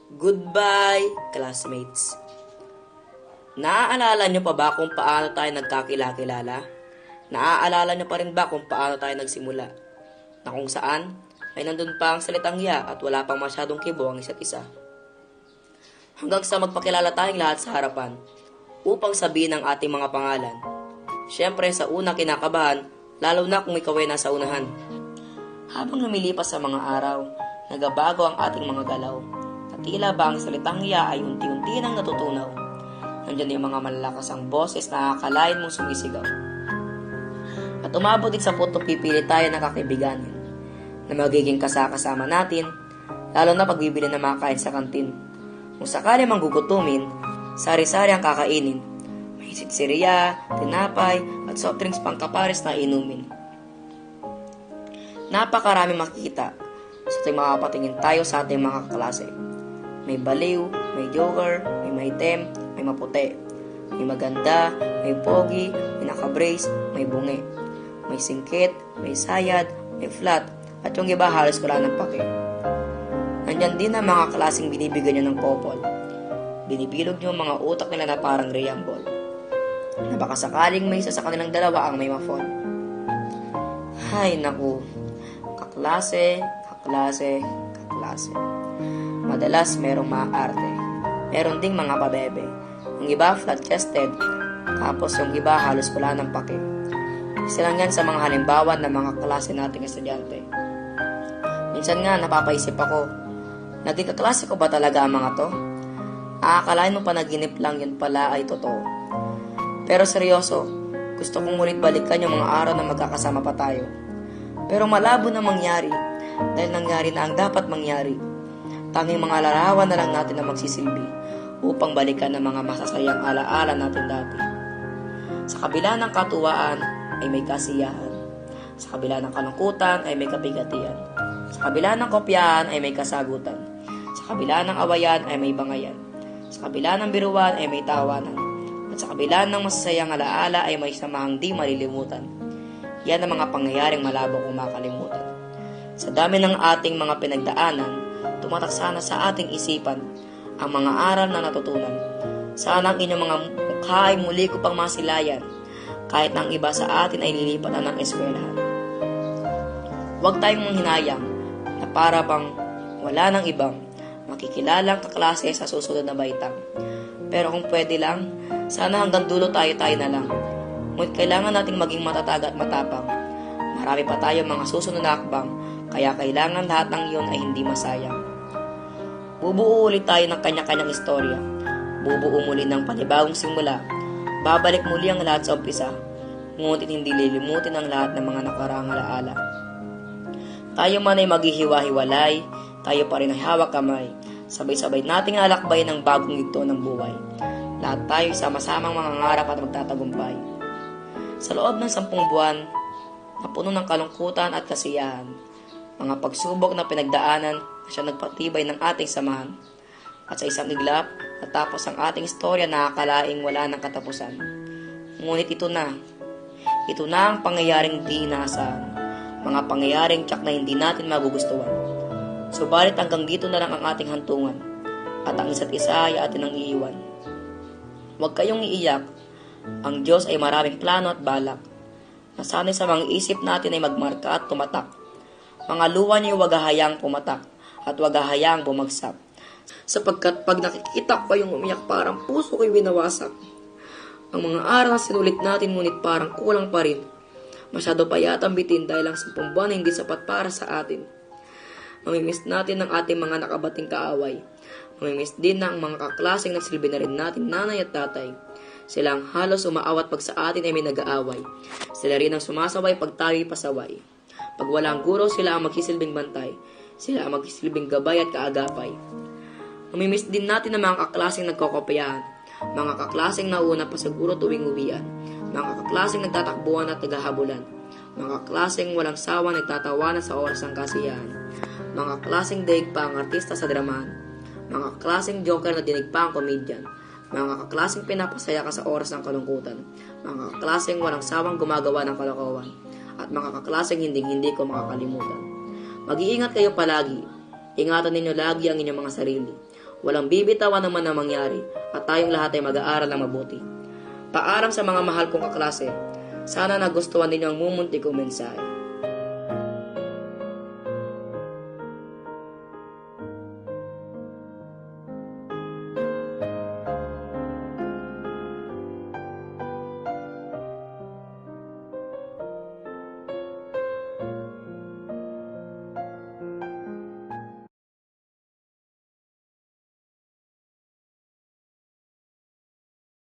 Goodbye, classmates! Naaalala nyo pa ba kung paano tayo nagkakilala? Naaalala nyo pa rin ba kung paano tayo nagsimula? Na kung saan ay nandun pa ang salitang ya at wala pang masyadong kibo ang isa't isa. Hanggang sa magpakilala tayong lahat sa harapan upang sabihin ang ating mga pangalan. Siyempre sa una kinakabahan, lalo na kung ikaw ay nasa unahan. Habang lumilipas sa mga araw, nagabago ang ating mga galaw. At tila ba ang salitang ya ay unti-unti nang natutunaw. Nandiyan yung mga malalakas ang boses na akalain mong sumisigaw. At umabot din sa punto pipili tayo ng kakaibiganin na magiging kasama natin, lalo na pagbibili ng mga kain sa kantin. Kung sakali mang gugutumin, sari-sari ang kakainin. May sitsiriya, tinapay, at soft drinks pang kapares na inumin. Napakarami makikita sa ating makapatingin tayo sa ating mga klase. May baliw, may joker, may maitim, may maputi. May maganda, may pogi, may nakabrace, may bungi. May singkit, may sayad, may flat, at yung iba halos wala ng pake. Nandyan din ang mga klaseng binibigyan nyo ng popol. Binibilog nyo mga utak nila na parang reyambol. Na baka sakaling may isa sa kanilang dalawa ang may mafon. Hay naku, kaklase. Madalas merong maarte. Meron ding mga pabebe. Yung iba flat-chested, tapos yung iba halos wala ng pake. Isa lang yan sa mga halimbawa ng mga klase nating estudyante. Minsan nga napapaisip ako, naging kaklase ko ba talaga ang mga to? Aakalain mo panaginip lang yun pala ay totoo. Pero seryoso, gusto kong ulit balikan yung mga araw na magkakasama pa tayo. Pero malabo na mangyari dahil nangyari na ang dapat mangyari. Tanging mga larawan na lang natin na magsisilbi upang balikan ang mga masasayang alaala natin dati. Sa kabila ng katuwaan ay may kasiyahan. Sa kabila ng kalungkutan ay may kabigatian. Sa kabila ng kopyahan ay may kasagutan. Sa kabila ng awayan ay may bangayan. Sa kabila ng biruan ay may tawanan. At sa kabila ng masasayang alaala ay may samahang di malilimutan. Yan ang mga pangyayaring malabo kong makalimutan. Sa dami ng ating mga pinagdaanan, tumatak sana sa ating isipan ang mga aral na natutunan. Sana ang inyong mga mukha ay muli ko pang masilayan, kahit na ang iba sa atin ay lilipatan ng eskwelahan. Huwag tayong manghinayang na para bang wala ng ibang makikilalang kaklase sa susunod na baitang. Pero kung pwede lang, sana hanggang dulo tayo na lang. Ngunit kailangan nating maging matatag at matapang. Marami pa tayo mga susunod na akbang, kaya kailangan lahat ng iyon ay hindi masayang. Bubuo ulit tayo ng kanya-kanyang istorya. Bubuo muli ng panibagong simula. Babalik muli ang lahat sa umpisa. Ngunit hindi lilimutin ang lahat ng mga nakaraang alaala. Tayo man ay maghihiwa-hiwalay, tayo pa rin ay hawak kamay. Sabay-sabay nating alakbay ng bagong yugto ng buhay. Lahat tayo sama-samang mangangarap at magtatagumpay. Sa loob ng 10 buwan, na puno ng kalungkutan at kasiyahan, mga pagsubok na pinagdaanan na siya nagpatibay ng ating samahan. At sa isang iglap, natapos ang ating istorya na akalaing wala ng katapusan. Ngunit ito na ang pangyayaring di inaasahan, mga pangyayaring tiyak na hindi natin magugustuhan. Subalit hanggang dito na lang ang ating hantungan, at ang isa't isa ay atin ang iiwan. Huwag kayong iiyak, ang Diyos ay maraming plano at balak. Nasanay sa mga isip natin ay magmarka at tumatak. Mga luwa niyo wag hahayang pumatak at wag hahayang bumagsak. Sapagkat pag nakikita ko kayong umiyak parang puso ko'y winawasak. Ang mga araw na sinulit natin ngunit parang kulang pa rin. Masyado pa yatang bitin dahil ang 10 buwan ay hindi sapat para sa atin. Mamimiss natin ang ating mga nakabating kaaway. Mamimiss din na ang mga kaklaseng nagsilbi na rin natin nanay at tatay. Sila ang halos umaawat pag sa atin ay may nag-aaway. Sila rin ang sumasaway pag tayo'y pasaway. Pag walang guro, sila ang magsisilbing bantay. Sila ang magsisilbing gabay at kaagapay. Mamimiss din natin ang mga kaklaseng nagkokopyahan. Mga kaklaseng nauna pa sa guro tuwing uwian. Mga kaklaseng nagtatakbuhan at naghahabulan. Mga kaklaseng walang sawa nagtatawanan sa oras ng kasiyahan. Mga kaklaseng daig pa ang artista sa dramahan. Mga kaklaseng joker na dinig pa ang komedyan. Mga kaklaseng pinapasaya ka sa oras ng kalungkutan. Mga kaklaseng walang sawang gumagawa ng kalokohan. At mga kaklaseng hindi ko makakalimutan. Mag-iingat kayo palagi. Ingatan ninyo lagi ang inyong mga sarili. Walang bibitawan naman na mangyari at tayong lahat ay mag-aaral ng mabuti. Paalam sa mga mahal kong kaklase. Sana nagustuhan ninyo ang mumunti kong mensahe.